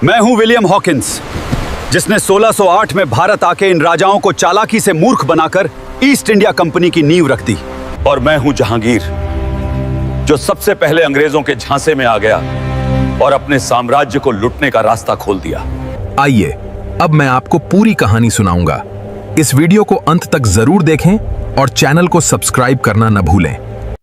मैं हूं William Hawkins, जिसने 1608 में भारत आके इन राजाओं को चालाकी से मूर्ख बनाकर ईस्ट इंडिया कंपनी की नींव रख दी। और मैं हूं जहांगीर, जो सबसे पहले अंग्रेजों के झांसे में आ गया और अपने साम्राज्य को लुटने का रास्ता खोल दिया। आइए, अब मैं आपको पूरी कहानी सुनाऊंगा। इस वीडियो को अंत तक जरूर देखें और चैनल को सब्सक्राइब करना न भूलें।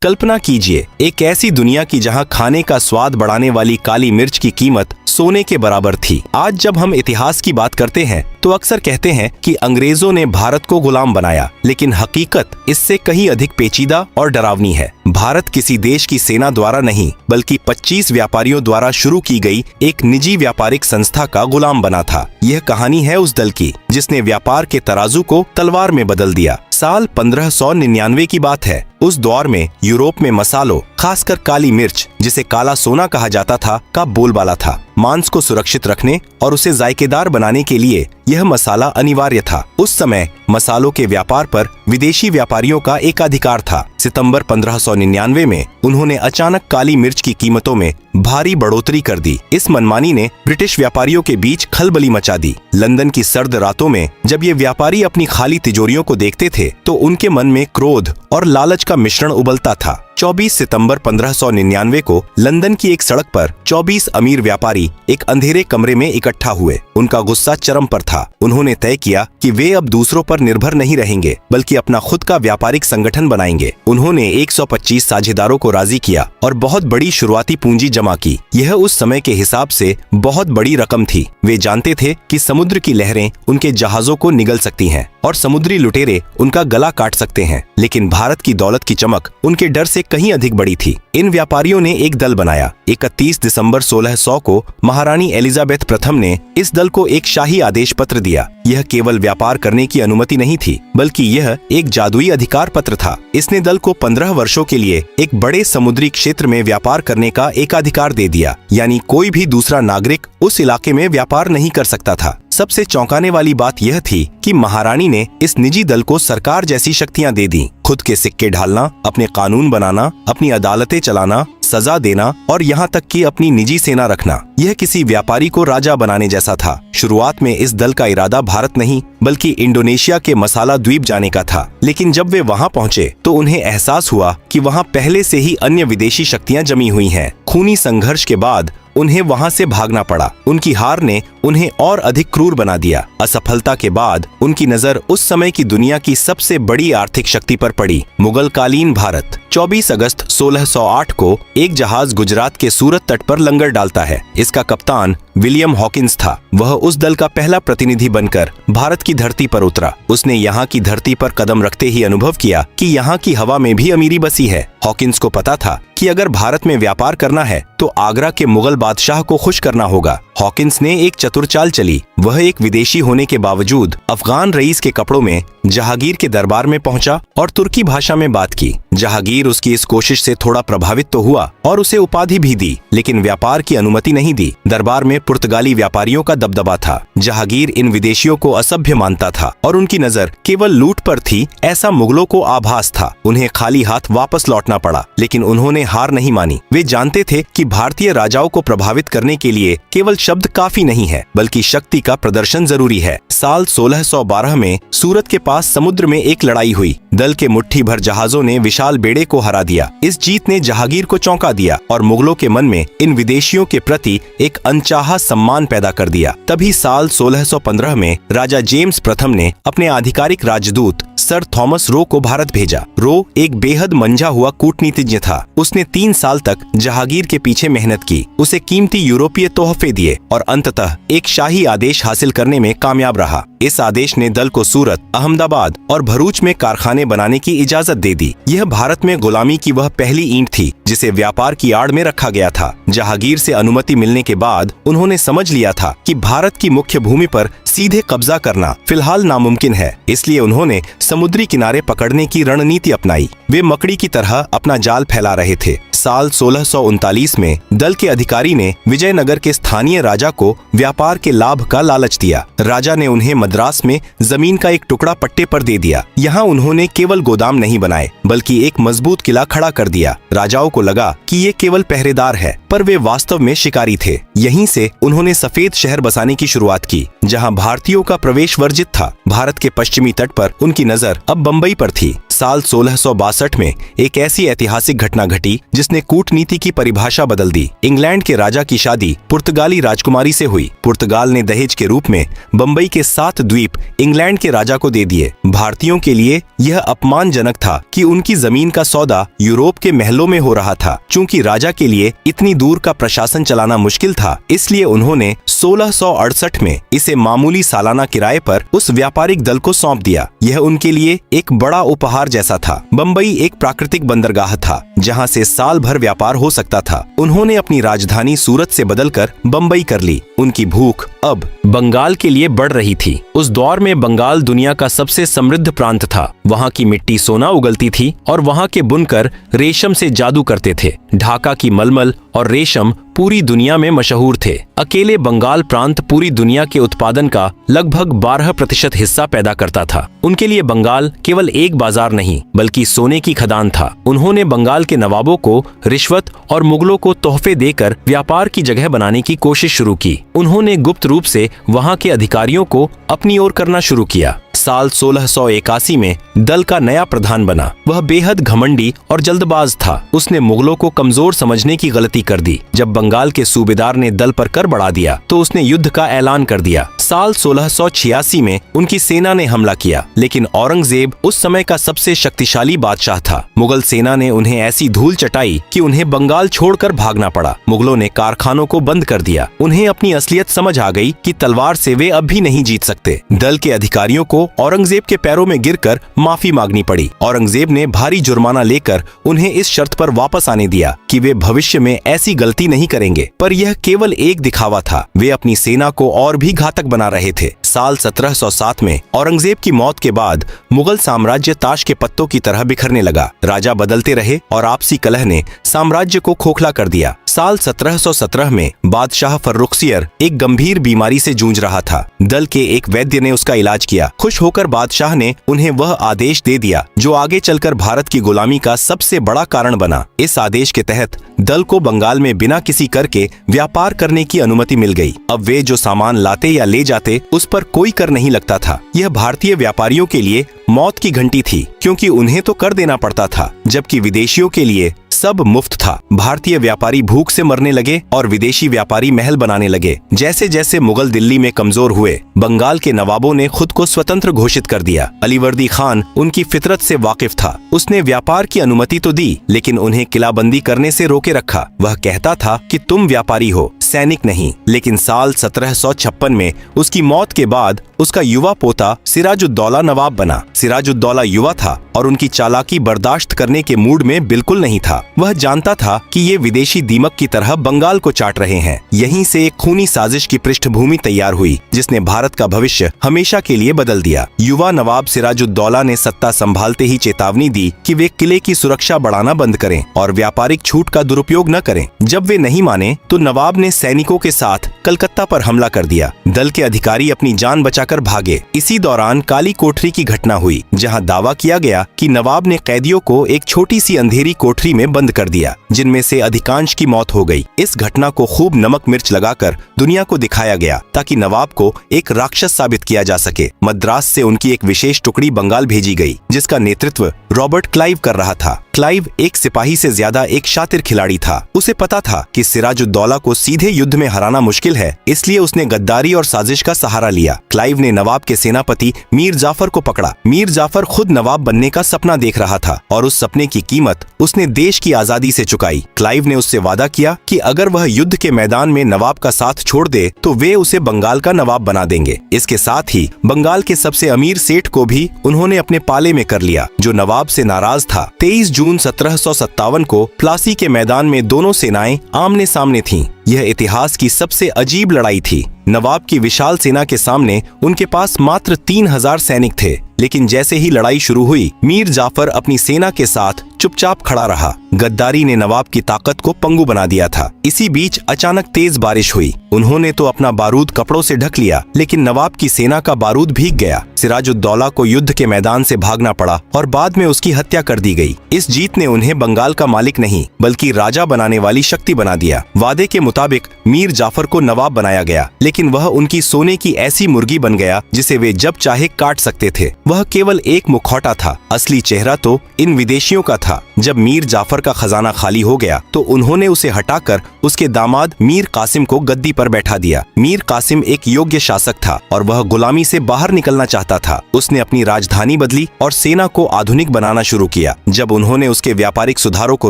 कल्पना कीजिए एक ऐसी दुनिया की जहां खाने का स्वाद बढ़ाने वाली काली मिर्च की कीमत सोने के बराबर थी। आज जब हम इतिहास की बात करते हैं तो अक्सर कहते हैं कि अंग्रेजों ने भारत को गुलाम बनाया, लेकिन हकीकत इससे कहीं अधिक पेचीदा और डरावनी है। भारत किसी देश की सेना द्वारा नहीं, बल्कि 25 व्यापारियों द्वारा शुरू की गई एक निजी व्यापारिक संस्था का गुलाम बना था। यह कहानी है उस दल की जिसने व्यापार के तराजू को तलवार में बदल दिया। साल 1599 की बात है। उस दौर में यूरोप में मसालों, खासकर काली मिर्च, जिसे काला सोना कहा जाता था, का बोलबाला था। मांस को सुरक्षित रखने और उसे जायकेदार बनाने के लिए यह मसाला अनिवार्य था। उस समय मसालों के व्यापार पर विदेशी व्यापारियों का एकाधिकार था। सितंबर 1599 में उन्होंने अचानक काली मिर्च की कीमतों में भारी बढ़ोतरी कर दी। इस मनमानी ने ब्रिटिश व्यापारियों के बीच खलबली मचा दी। लंदन की सर्द रातों में जब ये व्यापारी अपनी खाली तिजोरियों को देखते थे तो उनके मन में क्रोध और लालच का मिश्रण उबलता था। 24 सितंबर 1599 को लंदन की एक सड़क पर 24 अमीर व्यापारी एक अंधेरे कमरे में इकट्ठा हुए। उनका गुस्सा चरम पर था। उन्होंने तय किया कि वे अब दूसरों पर निर्भर नहीं रहेंगे, बल्कि अपना खुद का व्यापारिक संगठन बनाएंगे। उन्होंने 125 साझेदारों को राजी किया और बहुत बड़ी शुरुआती पूंजी जमा की। यह उस समय के हिसाब से बहुत बड़ी रकम थी। वे जानते थे कि समुद्र की लहरें उनके जहाजों को निगल सकती हैं और समुद्री लुटेरे उनका गला काट सकते हैं, लेकिन भारत की दौलत की चमक उनके डर से कहीं अधिक बड़ी थी। इन व्यापारियों ने एक दल बनाया। 31 दिसंबर 1600 को महारानी एलिजाबेथ प्रथम ने इस दल को एक शाही आदेश पत्र दिया। यह केवल व्यापार करने की अनुमति नहीं थी, बल्कि यह एक जादुई अधिकार पत्र था। इसने दल को 15 वर्षों के लिए एक बड़े समुद्री क्षेत्र में व्यापार करने का एकाधिकार दे दिया, यानी कोई भी दूसरा नागरिक उस इलाके में व्यापार नहीं कर सकता था। सबसे चौंकाने वाली बात यह थी कि महारानी ने इस निजी दल को सरकार जैसी शक्तियां दे दी। खुद के सिक्के ढालना, अपने कानून बनाना, अपनी अदालतें चलाना, सजा देना और यहाँ तक कि अपनी निजी सेना रखना। यह किसी व्यापारी को राजा बनाने जैसा था। शुरुआत में इस दल का इरादा भारत नहीं, बल्कि इंडोनेशिया के मसाला द्वीप जाने का था। लेकिन जब वे वहाँ पहुँचे तो उन्हें एहसास हुआ कि वहाँ पहले से ही अन्य विदेशी शक्तियाँ जमी हुई हैं। खूनी संघर्ष के बाद उन्हें वहां से भागना पड़ा। उनकी हार ने उन्हें और अधिक क्रूर बना दिया। असफलता के बाद उनकी नजर उस समय की दुनिया की सबसे बड़ी आर्थिक शक्ति पर पड़ी, मुगलकालीन भारत। 24 अगस्त 1608 को एक जहाज गुजरात के सूरत तट पर लंगर डालता है। इसका कप्तान विलियम हॉकिंस था। वह उस दल का पहला प्रतिनिधि बनकर भारत की धरती पर उतरा। उसने यहाँ की धरती पर कदम रखते ही अनुभव किया कि यहाँ की हवा में भी अमीरी बसी है। हॉकिंस को पता था कि अगर भारत में व्यापार करना है तो आगरा के मुगल बादशाह को खुश करना होगा। हॉकिंस ने एक चतुर चाल चली। वह एक विदेशी होने के बावजूद अफगान रईस के कपड़ों में जहांगीर के दरबार में पहुंचा और तुर्की भाषा में बात की। जहांगीर उसकी इस कोशिश से थोड़ा प्रभावित तो हुआ और उसे उपाधि भी दी, लेकिन व्यापार की अनुमति नहीं दी। दरबार में पुर्तगाली व्यापारियों का दबदबा था। जहांगीर इन विदेशियों को असभ्य मानता था और उनकी नजर केवल लूट पर थी, ऐसा मुगलों को आभास था। उन्हें खाली हाथ वापस लौटना पड़ा, लेकिन उन्होंने हार नहीं मानी। वे जानते थे कि भारतीय राजाओं को प्रभावित करने के लिए केवल शब्द काफी नहीं है, बल्कि शक्ति का प्रदर्शन जरूरी है। साल 1612 में सूरत के पास समुद्र में एक लड़ाई हुई। दल के मुट्ठी भर जहाजों ने विशाल बेड़े को हरा दिया। इस जीत ने जहांगीर को चौंका दिया और मुगलों के मन में इन विदेशियों के प्रति एक अनचाहा सम्मान पैदा कर दिया। तभी साल 1615 में राजा जेम्स प्रथम ने अपने आधिकारिक राजदूत सर थॉमस रो को भारत भेजा। रो एक बेहद मंझा हुआ कूटनीतिज्ञ था। उसने 3 साल तक जहांगीर के पीछे मेहनत की, उसे कीमती यूरोपीय तोहफे दिए और अंततः एक शाही आदेश हासिल करने में कामयाब रहा। इस आदेश ने दल को सूरत, अहमदाबाद और भरूच में कारखाने बनाने की इजाजत दे दी। यह भारत में गुलामी की वह पहली ईंट थी जिसे व्यापार की आड़ में रखा गया था। जहांगीर से अनुमति मिलने के बाद उन्होंने समझ लिया था कि भारत की मुख्य भूमि पर सीधे कब्जा करना फिलहाल नामुमकिन है। इसलिए उन्होंने समुद्री किनारे पकड़ने की रणनीति अपनाई। वे मकड़ी की तरह अपना जाल फैला रहे थे। साल 1639 में दल के अधिकारी ने विजयनगर के स्थानीय राजा को व्यापार के लाभ का लालच दिया। राजा ने उन्हें मद्रास में जमीन का एक टुकड़ा पट्टे पर दे दिया। यहाँ उन्होंने केवल गोदाम नहीं बनाए बल्कि एक मजबूत किला खड़ा कर दिया। राजाओं को लगा कि ये केवल पहरेदार है, पर वे वास्तव में शिकारी थे। यहीं से उन्होंने सफेद शहर बसाने की शुरुआत की, जहाँ भारतीयों का प्रवेश वर्जित था। भारत के पश्चिमी तट पर उनकी नजर अब बंबई पर थी। साल 1662 में एक ऐसी ऐतिहासिक घटना घटी जिसने कूटनीति की परिभाषा बदल दी। इंग्लैंड के राजा की शादी पुर्तगाली राजकुमारी से हुई। पुर्तगाल ने दहेज के रूप में बंबई के 7 द्वीप इंग्लैंड के राजा को दे दिए। भारतीयों के लिए यह अपमानजनक था कि उनकी जमीन का सौदा यूरोप के महलों में हो रहा था। चूंकि राजा के लिए इतनी दूर का प्रशासन चलाना मुश्किल था, इसलिए उन्होंने 1668 में इसे मामूली सालाना किराए पर उस व्यापारिक दल को सौंप दिया। यह उनके लिए एक बड़ा उपहार जैसा था। बंबई एक प्राकृतिक बंदरगाह था जहां से साल भर व्यापार हो सकता था। उन्होंने अपनी राजधानी सूरत से बदलकर बंबई कर ली। उनकी भूख अब बंगाल के लिए बढ़ रही थी। उस दौर में बंगाल दुनिया का सबसे समृद्ध प्रांत था। वहाँ की मिट्टी सोना उगलती थी और वहाँ के बुनकर रेशम से जादू करते थे। ढाका की मलमल और रेशम पूरी दुनिया में मशहूर थे। अकेले बंगाल प्रांत पूरी दुनिया के उत्पादन का लगभग 12% हिस्सा पैदा करता था। उनके लिए बंगाल केवल एक बाजार नहीं बल्कि सोने की खदान था। उन्होंने बंगाल के नवाबों को रिश्वत और मुगलों को तोहफे देकर व्यापार की जगह बनाने की कोशिश शुरू की। उन्होंने गुप्त रूप से वहाँ के अधिकारियों को अपनी ओर करना शुरू किया। साल 1681 में दल का नया प्रधान बना। वह बेहद घमंडी और जल्दबाज था। उसने मुगलों को कमजोर समझने की गलती कर दी। जब बंगाल के सूबेदार ने दल पर कर बढ़ा दिया तो उसने युद्ध का ऐलान कर दिया। साल 1686 में उनकी सेना ने हमला किया, लेकिन औरंगजेब उस समय का सबसे शक्तिशाली बादशाह था। मुगल सेना ने उन्हें ऐसी धूल चटाई कि उन्हें बंगाल छोड़कर भागना पड़ा। मुगलों ने कारखानों को बंद कर दिया। उन्हें अपनी असलियत समझ आ गई कि तलवार से वे अब भी नहीं जीत सकते। दल के अधिकारियों को औरंगजेब के पैरों में गिरकर माफी मांगनी पड़ी। औरंगजेब ने भारी जुर्माना लेकर उन्हें इस शर्त पर वापस आने दिया कि वे भविष्य में ऐसी गलती नहीं करेंगे। पर यह केवल एक दिखावा था। वे अपनी सेना को और भी घातक बना रहे थे। साल 1707 में औरंगजेब की मौत के बाद मुगल साम्राज्य ताश के पत्तों की तरह बिखरने लगा। राजा बदलते रहे और आपसी कलह ने साम्राज्य को खोखला कर दिया। साल 1717 में बादशाह फर्रुखसियर एक गंभीर बीमारी से जूझ रहा था। दल के एक वैद्य ने उसका इलाज किया। खुश होकर बादशाह ने उन्हें वह आदेश दे दिया जो आगे चलकर भारत की गुलामी का सबसे बड़ा कारण बना। इस आदेश के तहत दल को बंगाल में बिना किसी कर के व्यापार करने की अनुमति मिल गई। अब वे जो सामान लाते या ले जाते उस पर कोई कर नहीं लगता था। यह भारतीय व्यापारियों के लिए मौत की घंटी थी, क्योंकि उन्हें तो कर देना पड़ता था, जबकि विदेशियों के लिए सब मुफ्त था। भारतीय व्यापारी भूख से मरने लगे और विदेशी व्यापारी महल बनाने लगे। जैसे जैसे मुगल दिल्ली में कमजोर हुए, बंगाल के नवाबों ने खुद को स्वतंत्र घोषित कर दिया। अलीवर्दी खान उनकी फितरत से वाकिफ था। उसने व्यापार की अनुमति तो दी, लेकिन उन्हें किलाबंदी करने से रोके रखा। वह कहता था कि तुम व्यापारी हो, सैनिक नहीं। लेकिन साल 1756 में उसकी मौत के बाद उसका युवा पोता सिराजुद्दौला नवाब बना। सिराजुद्दौला युवा था और उनकी चालाकी बर्दाश्त करने के मूड में बिल्कुल नहीं था। वह जानता था कि ये विदेशी दीमक की तरह बंगाल को चाट रहे हैं। यहीं से एक खूनी साजिश की पृष्ठभूमि तैयार हुई, जिसने भारत का भविष्य हमेशा के लिए बदल दिया। युवा नवाब सिराजुद्दौला ने सत्ता संभालते ही चेतावनी दी कि वे किले की सुरक्षा बढ़ाना बंद करें और व्यापारिक छूट का दुरुपयोग न करें। जब वे नहीं माने तो नवाब ने सैनिकों के साथ कलकत्ता पर हमला कर दिया। दल के अधिकारी अपनी जान बचाकर भागे। इसी दौरान काली कोठरी की घटना हुई, जहां दावा किया गया कि नवाब ने कैदियों को एक छोटी सी अंधेरी कोठरी में बंद कर दिया, जिनमें से अधिकांश की मौत हो गई। इस घटना को खूब नमक मिर्च लगाकर दुनिया को दिखाया गया, ताकि नवाब को एक राक्षस साबित किया जा सके। मद्रास से उनकी एक विशेष टुकड़ी बंगाल भेजी गई, जिसका नेतृत्व रॉबर्ट क्लाइव कर रहा था। क्लाइव एक सिपाही से ज्यादा एक शातिर खिलाड़ी था। उसे पता था कि सिराजुद्दौला को सीधे युद्ध में हराना मुश्किल है, इसलिए उसने गद्दारी और साजिश का सहारा लिया। क्लाइव ने नवाब के सेनापति मीर जाफर को पकड़ा। मीर जाफर खुद नवाब बनने का सपना देख रहा था और उस सपने की कीमत उसने देश की आजादी से चुकाई। क्लाइव ने उससे वादा किया कि अगर वह युद्ध के मैदान में नवाब का साथ छोड़ दे तो वे उसे बंगाल का नवाब बना देंगे। इसके साथ ही बंगाल के सबसे अमीर सेठ को भी उन्होंने अपने पाले में कर लिया, जो नवाब से नाराज था। 23 जून 1757 को प्लासी के मैदान में दोनों सेनाएं आमने सामने थीं। यह इतिहास की सबसे अजीब लड़ाई थी। नवाब की विशाल सेना के सामने उनके पास मात्र 3000 सैनिक थे। लेकिन जैसे ही लड़ाई शुरू हुई, मीर जाफर अपनी सेना के साथ चुपचाप खड़ा रहा। गद्दारी ने नवाब की ताकत को पंगु बना दिया था। इसी बीच अचानक तेज बारिश हुई। उन्होंने तो अपना बारूद कपड़ों से ढक लिया, लेकिन नवाब की सेना का बारूद भीग गया। सिराजुद्दौला को युद्ध के मैदान से भागना पड़ा और बाद में उसकी हत्या कर दी गई। इस जीत ने उन्हें बंगाल का मालिक नहीं बल्कि राजा बनाने वाली शक्ति बना दिया। वादे के मुताबिक मीर जाफर को नवाब बनाया गया, लेकिन वह उनकी सोने की ऐसी मुर्गी बन गया जिसे वे जब चाहे काट सकते थे। वह केवल एक मुखौटा था, असली चेहरा तो इन विदेशियों का था। जब मीर जाफर का खजाना खाली हो गया तो उन्होंने उसे हटाकर उसके दामाद मीर कासिम को गद्दी पर बैठा दिया। मीर कासिम एक योग्य शासक था और वह गुलामी से बाहर निकलना चाहता था। उसने अपनी राजधानी बदली और सेना को आधुनिक बनाना शुरू किया। जब उन्होंने उसके व्यापारिक सुधारों को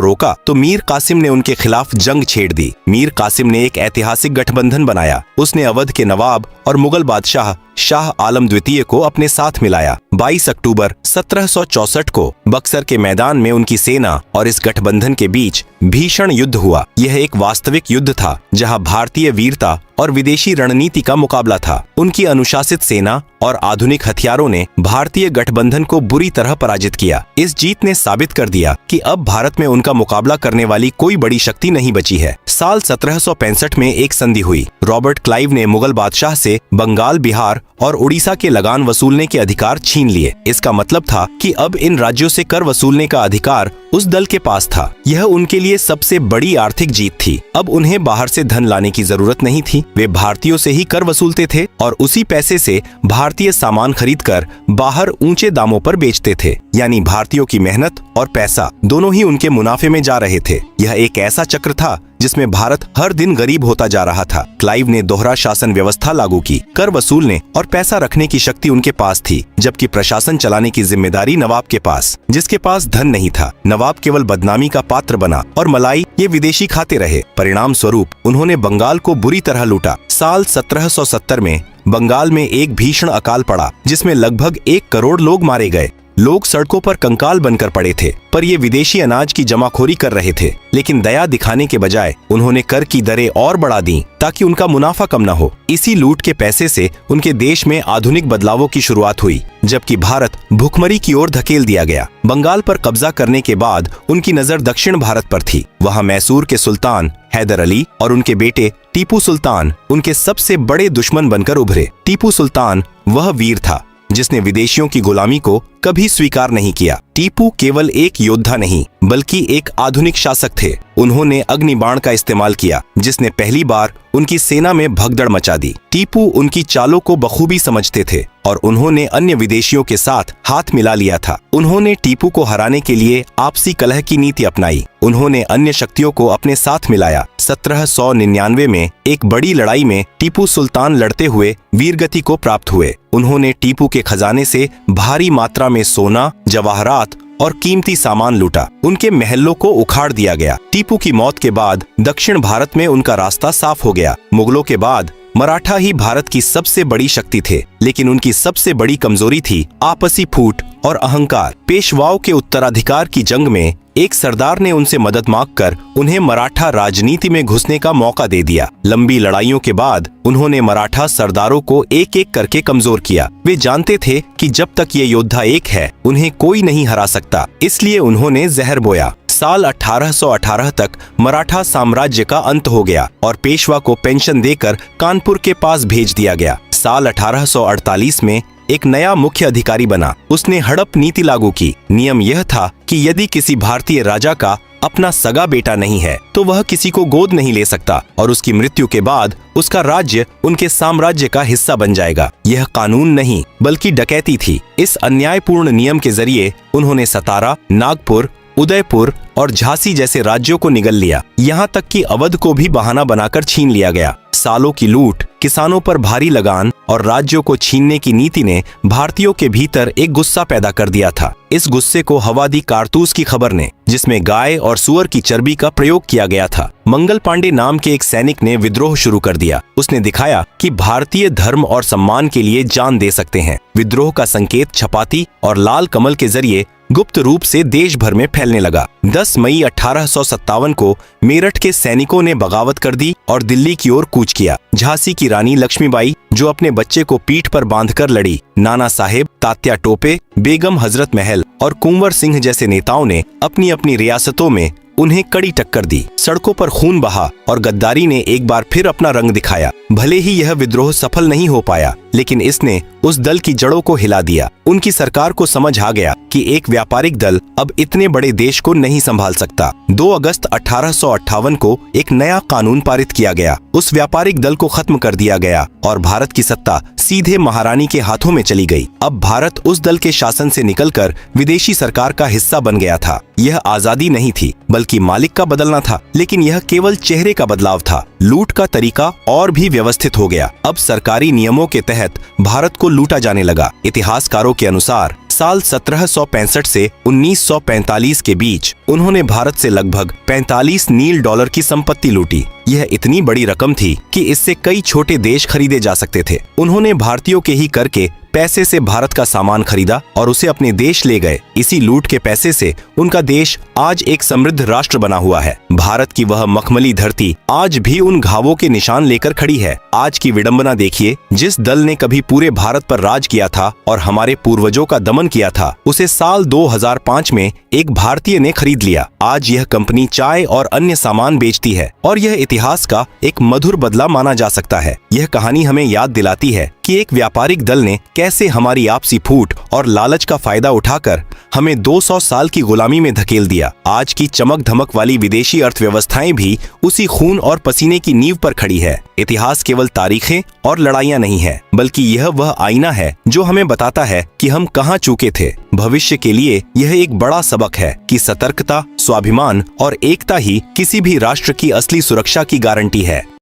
रोका तो मीर कासिम ने उनके खिलाफ जंग छेड़ दी। मीर कासिम ने एक ऐतिहासिक गठबंधन बनाया। उसने अवध के नवाब और मुगल बादशाह शाह आलम द्वितीय को अपने साथ मिलाया। 22 अक्टूबर 1764 को बक्सर के मैदान में उनकी सेना और इस गठबंधन के बीच भीषण युद्ध हुआ। यह एक वास्तविक युद्ध था जहां भारतीय वीरता और विदेशी रणनीति का मुकाबला था। उनकी अनुशासित सेना और आधुनिक हथियारों ने भारतीय गठबंधन को बुरी तरह पराजित किया। इस जीत ने साबित कर दिया कि अब भारत में उनका मुकाबला करने वाली कोई बड़ी शक्ति नहीं बची है। साल 1765 में एक संधि हुई। रॉबर्ट क्लाइव ने मुगल बादशाह से बंगाल, बिहार और उड़ीसा के लगान वसूलने के अधिकार छीन लिए। इसका मतलब था कि अब इन राज्यों से कर वसूलने का अधिकार उस दल के पास था। यह उनके लिए सबसे बड़ी आर्थिक जीत थी। अब उन्हें बाहर से धन लाने की जरूरत नहीं थी। वे भारतीयों से ही कर वसूलते थे और उसी पैसे से भारतीय सामान खरीदकर बाहर ऊंचे दामों पर बेचते थे। यानी भारतीयों की मेहनत और पैसा दोनों ही उनके मुनाफे में जा रहे थे। यह एक ऐसा चक्र था जिसमें भारत हर दिन गरीब होता जा रहा था। क्लाइव ने दोहरा शासन व्यवस्था लागू की। कर वसूलने और पैसा रखने की शक्ति उनके पास थी, जबकि प्रशासन चलाने की जिम्मेदारी नवाब के पास, जिसके पास धन नहीं था। नवाब केवल बदनामी का पात्र बना और मलाई ये विदेशी खाते रहे। परिणाम स्वरूप उन्होंने बंगाल को बुरी तरह लूटा। साल 1770 में बंगाल में एक भीषण अकाल पड़ा जिसमें लगभग 1 करोड़ लोग मारे गए। लोग सड़कों पर कंकाल बनकर पड़े थे, पर ये विदेशी अनाज की जमाखोरी कर रहे थे। लेकिन दया दिखाने के बजाय उन्होंने कर की दरें और बढ़ा दी ताकि उनका मुनाफा कम न हो। इसी लूट के पैसे से उनके देश में आधुनिक बदलावों की शुरुआत हुई, जबकि भारत भुखमरी की ओर धकेल दिया गया। बंगाल पर कब्जा करने के बाद उनकी नजर दक्षिण भारत पर थी। वहाँ मैसूर के सुल्तान हैदर अली और उनके बेटे टीपू सुल्तान उनके सबसे बड़े दुश्मन बनकर उभरे। टीपू सुल्तान वह वीर था जिसने विदेशियों की गुलामी को कभी स्वीकार नहीं किया। टीपू केवल एक योद्धा नहीं बल्कि एक आधुनिक शासक थे। उन्होंने अग्निबाण का इस्तेमाल किया जिसने पहली बार उनकी सेना में भगदड़ मचा दी। टीपू उनकी चालों को बखूबी समझते थे और उन्होंने अन्य विदेशियों के साथ हाथ मिला लिया था। उन्होंने टीपू को हराने के लिए आपसी कलह की नीति अपनाई। उन्होंने अन्य शक्तियों को अपने साथ मिलाया। 1799 में एक बड़ी लड़ाई में टीपू सुल्तान लड़ते हुए वीरगति को प्राप्त हुए। उन्होंने टीपू के खजाने से भारी मात्रा में सोना, जवाहरात और कीमती सामान लूटा। उनके महलों को उखाड़ दिया गया। टीपू की मौत के बाद दक्षिण भारत में उनका रास्ता साफ हो गया। मुगलों के बाद मराठा ही भारत की सबसे बड़ी शक्ति थे, लेकिन उनकी सबसे बड़ी कमजोरी थी आपसी फूट और अहंकार। पेशवाओं के उत्तराधिकार की जंग में एक सरदार ने उनसे मदद मांगकर उन्हें मराठा राजनीति में घुसने का मौका दे दिया। लंबी लड़ाइयों के बाद उन्होंने मराठा सरदारों को एक एक करके कमजोर किया। वे जानते थे कि जब तक ये योद्धा एक है उन्हें कोई नहीं हरा सकता, इसलिए उन्होंने जहर बोया। साल 1818 तक मराठा साम्राज्य का अंत हो गया और पेशवा को पेंशन देकर कानपुर के पास भेज दिया गया। साल 1848 में एक नया मुख्य अधिकारी बना। उसने हड़प नीति लागू की। नियम यह था कि यदि किसी भारतीय राजा का अपना सगा बेटा नहीं है तो वह किसी को गोद नहीं ले सकता और उसकी मृत्यु के बाद उसका राज्य उनके साम्राज्य का हिस्सा बन जाएगा। यह कानून नहीं बल्कि डकैती थी। इस अन्यायपूर्ण नियम के जरिए उन्होंने सतारा, नागपुर, उदयपुर और झांसी जैसे राज्यों को निगल लिया। यहाँ तक कि अवध को भी बहाना बनाकर छीन लिया गया। सालों की लूट, किसानों पर भारी लगान और राज्यों को छीनने की नीति ने भारतीयों के भीतर एक गुस्सा पैदा कर दिया था। इस गुस्से को हवा दी कारतूस की खबर ने, जिसमें गाय और सुअर की चर्बी का प्रयोग किया गया था। मंगल पांडे नाम के एक सैनिक ने विद्रोह शुरू कर दिया। उसने दिखाया कि भारतीय धर्म और सम्मान के लिए जान दे सकते हैं। विद्रोह का संकेत छपाती और लाल कमल के जरिए गुप्त रूप से देश भर में फैलने लगा। 10 मई 1857 को मेरठ के सैनिकों ने बगावत कर दी और दिल्ली की ओर कूच किया। झांसी की रानी लक्ष्मीबाई जो अपने बच्चे को पीठ पर बांधकर लड़ी, नाना साहेब, तात्या टोपे, बेगम हजरत महल और कुंवर सिंह जैसे नेताओं ने अपनी अपनी रियासतों में उन्हें कड़ी टक्कर दी। सड़कों पर खून बहा और गद्दारी ने एक बार फिर अपना रंग दिखाया। भले ही यह विद्रोह सफल नहीं हो पाया, लेकिन इसने उस दल की जड़ों को हिला दिया। उनकी सरकार को समझ आ गया कि एक व्यापारिक दल अब इतने बड़े देश को नहीं संभाल सकता। 2 अगस्त 1858 को एक नया कानून पारित किया गया। उस व्यापारिक दल को खत्म कर दिया गया और भारत की सत्ता सीधे महारानी के हाथों में चली गई। अब भारत उस दल के शासन से निकलकर विदेशी सरकार का हिस्सा बन गया था। यह आजादी नहीं थी, बल्कि मालिक का बदलना था, लेकिन यह केवल चेहरे का बदलाव था। लूट का तरीका और भी व्यवस्थित हो गया। अब सरकारी नियमों के तहत भारत को लूटा जाने लगा। इतिहासकारों के अनुसार साल 1765 से 1945 के बीच उन्होंने भारत से लगभग 45 नील डॉलर की संपत्ति लूटी। यह इतनी बड़ी रकम थी कि इससे कई छोटे देश खरीदे जा सकते थे। उन्होंने भारतीयों के ही कर के पैसे से भारत का सामान खरीदा और उसे अपने देश ले गए। इसी लूट के पैसे से उनका देश आज एक समृद्ध राष्ट्र बना हुआ है। भारत की वह मखमली धरती आज भी उन घावों के निशान लेकर खड़ी है। आज की विडंबना देखिए, जिस दल ने कभी पूरे भारत पर राज किया था और हमारे पूर्वजों का दमन किया था, उसे साल 2005 में एक भारतीय ने खरीद लिया। आज यह कंपनी चाय और अन्य सामान बेचती है और यह इतिहास का एक मधुर बदला माना जा सकता है। यह कहानी हमें याद दिलाती है कि एक व्यापारिक दल ने कैसे हमारी आपसी फूट और लालच का फायदा उठाकर हमें 200 साल की गुलामी में धकेल दिया। आज की चमक धमक वाली विदेशी अर्थव्यवस्थाएं भी उसी खून और पसीने की नींव पर खड़ी है। इतिहास केवल तारीखें और लड़ाइयां नहीं है, बल्कि यह वह आईना है जो हमें बताता है कि हम कहां चूके थे। भविष्य के लिए यह एक बड़ा सबक है कि सतर्कता, स्वाभिमान और एकता ही किसी भी राष्ट्र की असली सुरक्षा की गारंटी है।